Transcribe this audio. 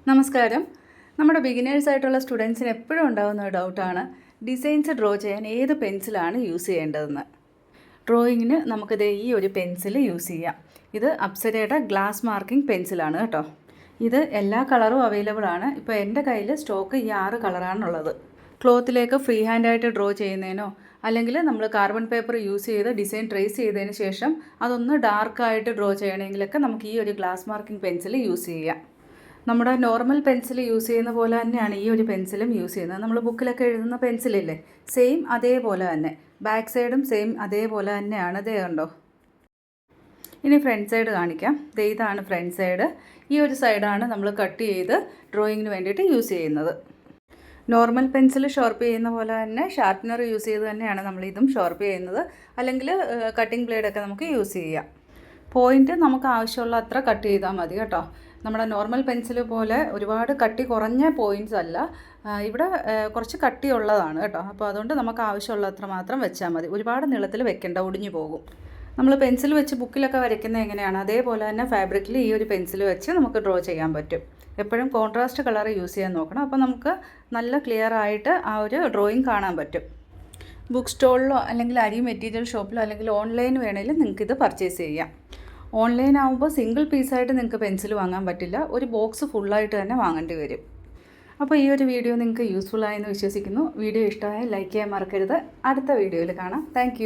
നമസ്കാരം. നമ്മുടെ ബിഗിനേഴ്സ് ആയിട്ടുള്ള സ്റ്റുഡൻസിന് എപ്പോഴും ഉണ്ടാകുന്ന ഒരു ഡൗട്ടാണ് ഡിസൈൻസ് ഡ്രോ ചെയ്യാൻ ഏത് പെൻസിലാണ് യൂസ് ചെയ്യേണ്ടതെന്ന്. ഡ്രോയിങ്ങിന് നമുക്കിത് ഈ ഒരു പെൻസിൽ യൂസ് ചെയ്യാം. ഇത് അപ്സരയുടെ ഗ്ലാസ് മാർക്കിംഗ് പെൻസിലാണ് കേട്ടോ. ഇത് എല്ലാ കളറും അവൈലബിൾ ആണ്. ഇപ്പോൾ എൻ്റെ കയ്യിൽ സ്റ്റോക്ക് ഈ 6 കളറാണുള്ളത്. ക്ലോത്തിലേക്ക് ഫ്രീ ഹാൻഡായിട്ട് ഡ്രോ ചെയ്യുന്നതിനോ അല്ലെങ്കിൽ നമ്മൾ കാർബൺ പേപ്പർ യൂസ് ചെയ്ത് ഡിസൈൻ ട്രേസ് ചെയ്തതിന് ശേഷം അതൊന്ന് ഡാർക്കായിട്ട് ഡ്രോ ചെയ്യണമെങ്കിലൊക്കെ നമുക്ക് ഈ ഒരു ഗ്ലാസ് മാർക്കിംഗ് പെൻസിൽ യൂസ് ചെയ്യാം. നമ്മുടെ നോർമൽ പെൻസിൽ യൂസ് ചെയ്യുന്ന പോലെ തന്നെയാണ് ഈ ഒരു പെൻസിലും യൂസ് ചെയ്യുന്നത്. നമ്മൾ ബുക്കിലൊക്കെ എഴുതുന്ന പെൻസിലില്ലേ, സെയിം അതേപോലെ തന്നെ. ബാക്ക് സൈഡും സെയിം അതേപോലെ തന്നെയാണ്. ഇതേ കണ്ടോ. ഇനി ഫ്രണ്ട് സൈഡ് കാണിക്കാം. ഇതാണ് ഫ്രണ്ട് സൈഡ്. ഈ ഒരു സൈഡാണ് നമ്മൾ കട്ട് ചെയ്ത് ഡ്രോയിങ്ങിന് വേണ്ടിയിട്ട് യൂസ് ചെയ്യുന്നത്. നോർമൽ പെൻസിൽ ഷാർപ്പ് ചെയ്യുന്ന പോലെ തന്നെ ഷാർപ്പനർ യൂസ് ചെയ്ത് തന്നെയാണ് നമ്മൾ ഇതും ഷാർപ്പ് ചെയ്യുന്നത്. അല്ലെങ്കിൽ കട്ടിംഗ് ബ്ലേഡൊക്കെ നമുക്ക് യൂസ് ചെയ്യാം. പോയിൻറ്റ് നമുക്ക് ആവശ്യമുള്ള അത്ര കട്ട് ചെയ്താൽ മതി കേട്ടോ. നമ്മുടെ നോർമൽ പെൻസിൽ പോലെ ഒരുപാട് കട്ടി കുറഞ്ഞ പോയിൻറ്റ്സ് അല്ല, ഇവിടെ കുറച്ച് കട്ടിയുള്ളതാണ് കേട്ടോ. അപ്പോൾ അതുകൊണ്ട് നമുക്ക് ആവശ്യമുള്ള അത്ര മാത്രം വെച്ചാൽ മതി. ഒരുപാട് നീളത്തിൽ വെക്കേണ്ട, ഒടിഞ്ഞു പോകും. നമ്മൾ പെൻസിൽ വെച്ച് ബുക്കിലൊക്കെ വരയ്ക്കുന്നത് എങ്ങനെയാണ് അതേപോലെ തന്നെ ഫാബ്രിക്കിൽ ഈ ഒരു പെൻസിൽ വെച്ച് നമുക്ക് ഡ്രോ ചെയ്യാൻ പറ്റും. എപ്പോഴും കോൺട്രാസ്റ്റ് കളർ യൂസ് ചെയ്യാൻ നോക്കണം. അപ്പോൾ നമുക്ക് നല്ല ക്ലിയർ ആയിട്ട് ആ ഒരു ഡ്രോയിങ് കാണാൻ പറ്റും. ബുക്ക് സ്റ്റോളിലോ അല്ലെങ്കിൽ അരി മെറ്റീരിയൽ ഷോപ്പിലോ അല്ലെങ്കിൽ ഓൺലൈൻ വേണമെങ്കിലും നിങ്ങൾക്കിത് പർച്ചേസ് ചെയ്യാം. ഓൺലൈൻ ആകുമ്പോൾ സിംഗിൾ പീസായിട്ട് നിങ്ങൾക്ക് പെൻസിൽ വാങ്ങാൻ പറ്റില്ല, ഒരു ബോക്സ് ഫുള്ളായിട്ട് തന്നെ വാങ്ങേണ്ടി വരും. അപ്പോൾ ഈ ഒരു വീഡിയോ നിങ്ങൾക്ക് യൂസ്ഫുൾ ആയെന്ന് വിശ്വസിക്കുന്നു. വീഡിയോ ഇഷ്ടമായാൽ ലൈക്ക് ചെയ്യാൻ മറക്കരുത്. അടുത്ത വീഡിയോയിൽ കാണാം. താങ്ക്